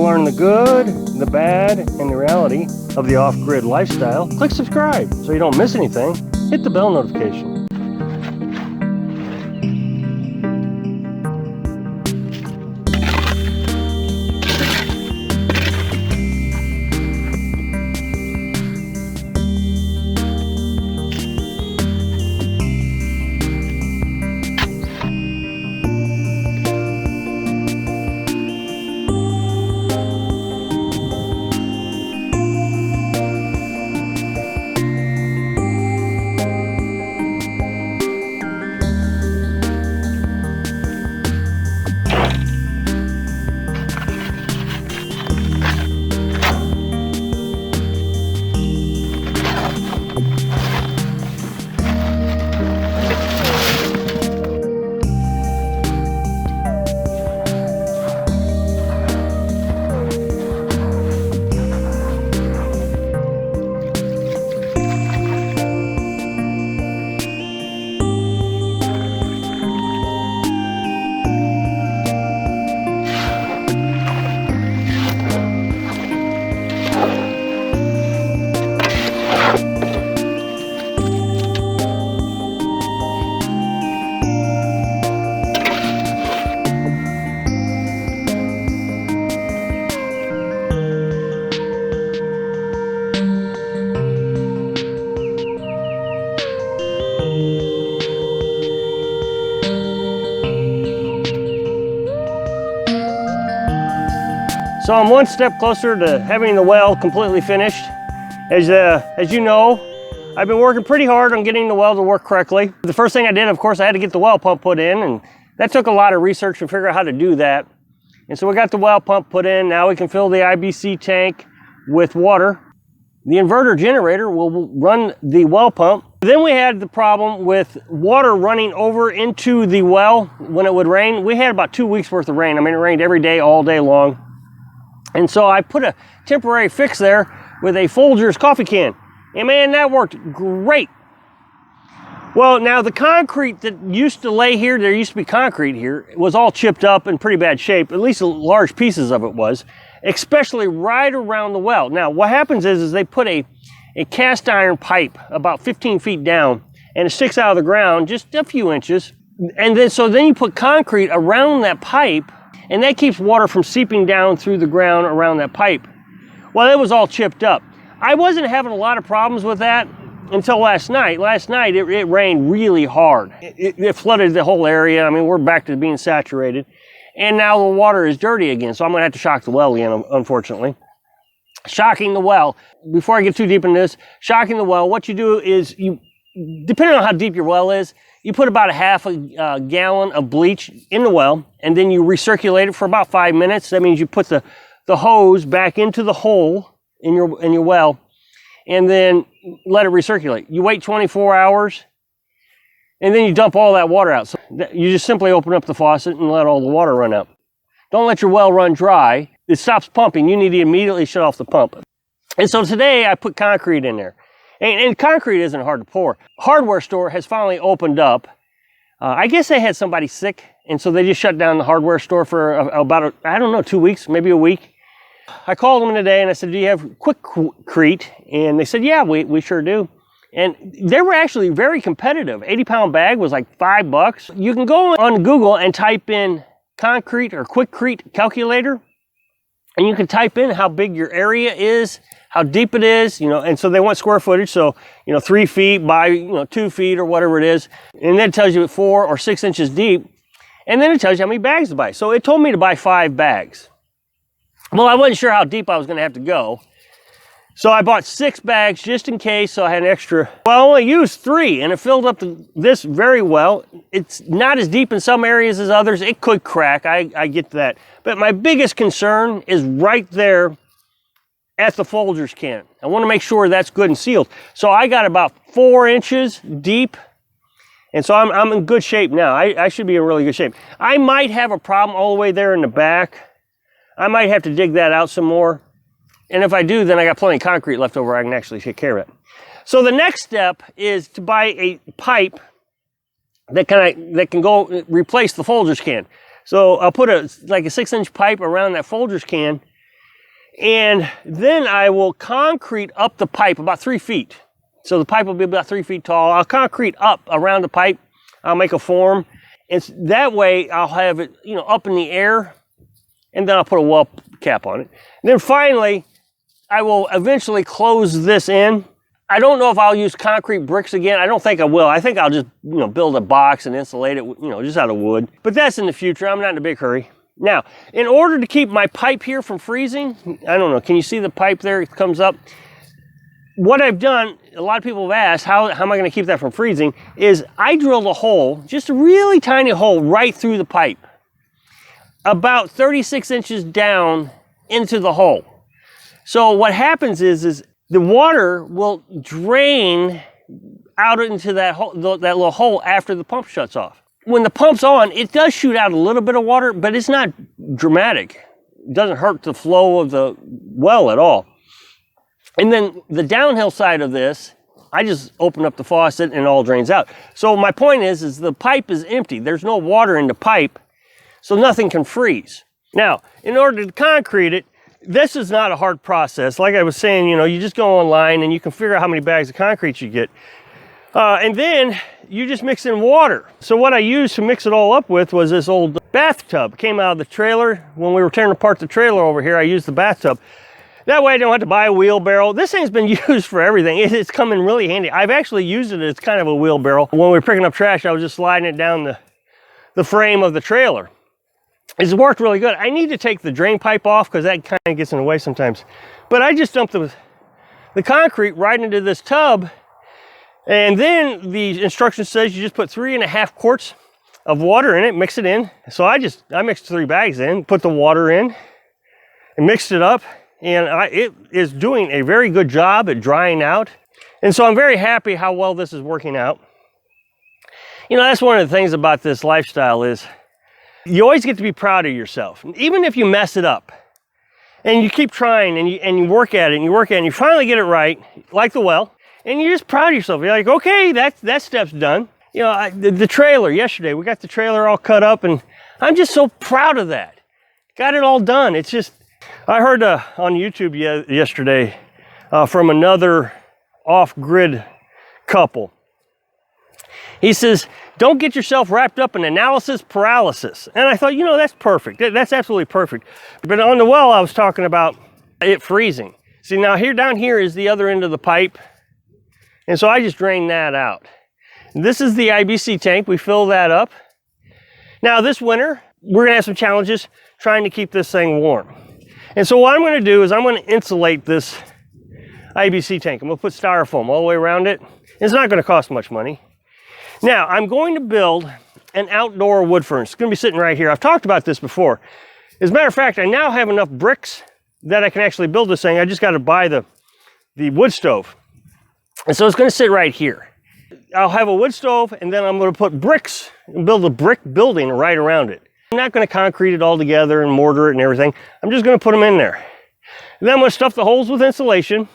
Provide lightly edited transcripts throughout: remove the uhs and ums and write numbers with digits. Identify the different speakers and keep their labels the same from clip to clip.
Speaker 1: learn the good, the bad, and the reality of the off-grid lifestyle, click subscribe so you don't miss anything. Hit the bell notification. So I'm one step closer to having the well completely finished. As you know, I've been working pretty hard on getting the well to work correctly. The first thing I did, of course, I had to get the well pump put in, and that took a lot of research to figure out how to do that. And so we got the well pump put in. Now we can fill the IBC tank with water. The inverter generator will run the well pump. Then we had the problem with water running over into the well when it would rain. We had about 2 weeks worth of rain. I mean, it rained every day, all day long. And so I put a temporary fix there with a Folgers coffee can. And man, that worked great. Well, now the concrete that used to lay here, there used to be concrete here, it was all chipped up in pretty bad shape, at least large pieces of it was, especially right around the well. Now, what happens is they put a cast iron pipe about 15 feet down, and it sticks out of the ground just a few inches. And then you put concrete around that pipe, and that keeps water from seeping down through the ground around that pipe. Well, it was all chipped up. I wasn't having a lot of problems with that until last night. Last night, it rained really hard. It flooded the whole area. I mean, we're back to being saturated. And now the water is dirty again, so I'm gonna have to shock the well again, unfortunately. Shocking the well, before I get too deep into this, shocking the well, what you do is depending on how deep your well is, you put about a half a gallon of bleach in the well, and then you recirculate it for about 5 minutes. That means you put the hose back into the hole in your well, and then let it recirculate. You wait 24 hours, and then you dump all that water out. So you just simply open up the faucet and let all the water run out. Don't let your well run dry. It stops pumping. You need to immediately shut off the pump. And so today I put concrete in there. And concrete isn't hard to pour. Hardware store has finally opened up. I guess they had somebody sick, and so they just shut down the hardware store for about, 2 weeks, maybe a week. I called them today and I said, do you have Quickcrete? And they said, yeah, we sure do. And they were actually very competitive. 80-pound bag was like $5. You can go on Google and type in concrete or Quickcrete calculator, and you can type in how big your area is, how deep it is, and so they want square footage, so, 3 feet by, 2 feet or whatever it is, and then it tells you 4 or 6 inches deep, and then it tells you how many bags to buy. So it told me to buy 5 bags. Well, I wasn't sure how deep I was going to have to go, so I bought 6 bags just in case, so I had an extra. Well, I only used 3, and it filled up this very well. It's not as deep in some areas as others. It could crack, I get that. But my biggest concern is right there at the Folgers can. I want to make sure that's good and sealed. So I got about 4 inches deep, and so I'm in good shape now. I should be in really good shape. I might have a problem all the way there in the back. I might have to dig that out some more. And if I do, then I got plenty of concrete left over. I can actually take care of it. So the next step is to buy a pipe that can go replace the Folgers can. So I'll put a 6-inch pipe around that Folgers can, And then I will concrete up the pipe about 3 feet. So the pipe will be about 3 feet tall. I'll concrete up around the pipe. I'll make a form. And that way I'll have it, you know, up in the air, and then I'll put a well cap on it. And then finally, I will eventually close this in. I don't know if I'll use concrete bricks again. I don't think I will. I think I'll just, you know, build a box and insulate it, you know, just out of wood. But that's in the future. I'm not in a big hurry. Now, in order to keep my pipe here from freezing, I don't know, can you see the pipe there? It comes up. What I've done, a lot of people have asked, how am I going to keep that from freezing, is I drilled a hole, just a really tiny hole right through the pipe, about 36 inches down into the hole. So what happens is the water will drain out into that hole, that little hole after the pump shuts off. When the pump's on, it does shoot out a little bit of water, but it's not dramatic. It doesn't hurt the flow of the well at all. And then the downhill side of this, I just open up the faucet and it all drains out. So my point is the pipe is empty. There's no water in the pipe, so nothing can freeze. Now, in order to concrete it, this is not a hard process. Like I was saying, you know, you just go online and you can figure out how many bags of concrete you get. And then you just mix in water. So what I used to mix it all up with was this old bathtub. It came out of the trailer. When we were tearing apart the trailer over here, I used the bathtub. That way I don't have to buy a wheelbarrow. This thing's been used for everything. It's come in really handy. I've actually used it as kind of a wheelbarrow. When we were picking up trash, I was just sliding it down the frame of the trailer. It's worked really good. I need to take the drain pipe off because that kind of gets in the way sometimes. But I just dumped the concrete right into this tub. And then the instruction says you just put 3.5 quarts of water in it, mix it in. So I mixed 3 bags in, put the water in, and mixed it up. And it is doing a very good job at drying out. And so I'm very happy how well this is working out. You know, that's one of the things about this lifestyle is you always get to be proud of yourself. Even if you mess it up and you keep trying and you work at it and you work at it and you finally get it right, like the well, and you're just proud of yourself. You're like, okay, that step's done. You know, the trailer yesterday, we got the trailer all cut up and I'm just so proud of that. Got it all done. It's just, I heard on YouTube yesterday from another off-grid couple. He says, don't get yourself wrapped up in analysis paralysis. And I thought, you know, that's perfect. That's absolutely perfect. But on the well, I was talking about it freezing. See, now down here is the other end of the pipe. And so I just drained that out. This is the IBC tank. We fill that up. Now this winter, we're gonna have some challenges trying to keep this thing warm. And so what I'm gonna do is I'm gonna insulate this IBC tank. I'm gonna put styrofoam all the way around it. It's not gonna cost much money. Now, I'm going to build an outdoor wood furnace. It's gonna be sitting right here. I've talked about this before. As a matter of fact, I now have enough bricks that I can actually build this thing. I just gotta buy the wood stove. And so it's gonna sit right here. I'll have a wood stove and then I'm gonna put bricks and build a brick building right around it. I'm not gonna concrete it all together and mortar it and everything. I'm just gonna put them in there. And then I'm gonna stuff the holes with insulation.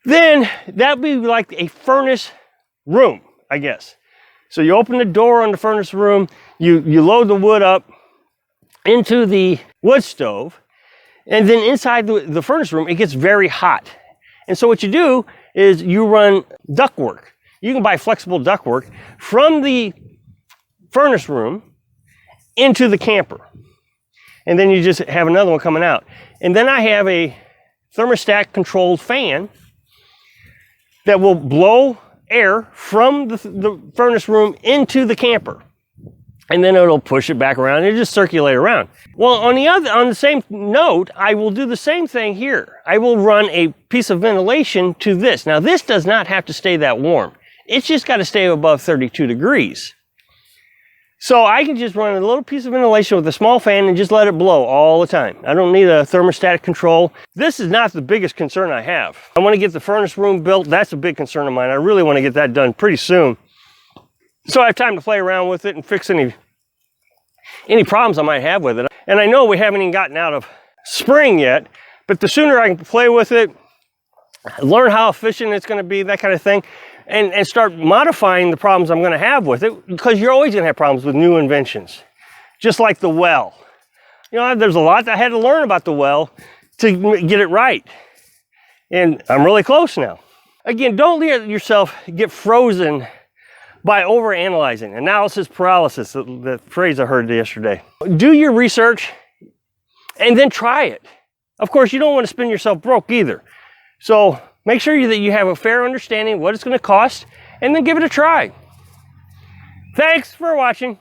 Speaker 1: Then that'd be like a furnace room, I guess. So you open the door on the furnace room, you load the wood up into the wood stove, and then inside the furnace room, it gets very hot. And so what you do is you run ductwork. You can buy flexible ductwork from the furnace room into the camper. And then you just have another one coming out. And then I have a thermostat controlled fan that will blow air from the furnace room into the camper. And then it'll push it back around and just circulate around. Well, on the same note, I will do the same thing here. I will run a piece of ventilation to this. Now, this does not have to stay that warm. It's just got to stay above 32 degrees. So I can just run a little piece of ventilation with a small fan and just let it blow all the time. I don't need a thermostatic control. This is not the biggest concern I have. I want to get the furnace room built. That's a big concern of mine. I really want to get that done pretty soon. So I have time to play around with it and fix any problems I might have with it. And I know we haven't even gotten out of spring yet, but the sooner I can play with it, learn how efficient it's going to be, that kind of thing, and start modifying the problems I'm going to have with it, because you're always going to have problems with new inventions. Just like the well. You know, there's a lot that I had to learn about the well to get it right. And I'm really close now. Again, don't let yourself get frozen by overanalyzing. Analysis paralysis, the phrase I heard yesterday. Do your research and then try it. Of course, you don't want to spin yourself broke either. So make sure that you have a fair understanding of what it's going to cost and then give it a try. Thanks for watching.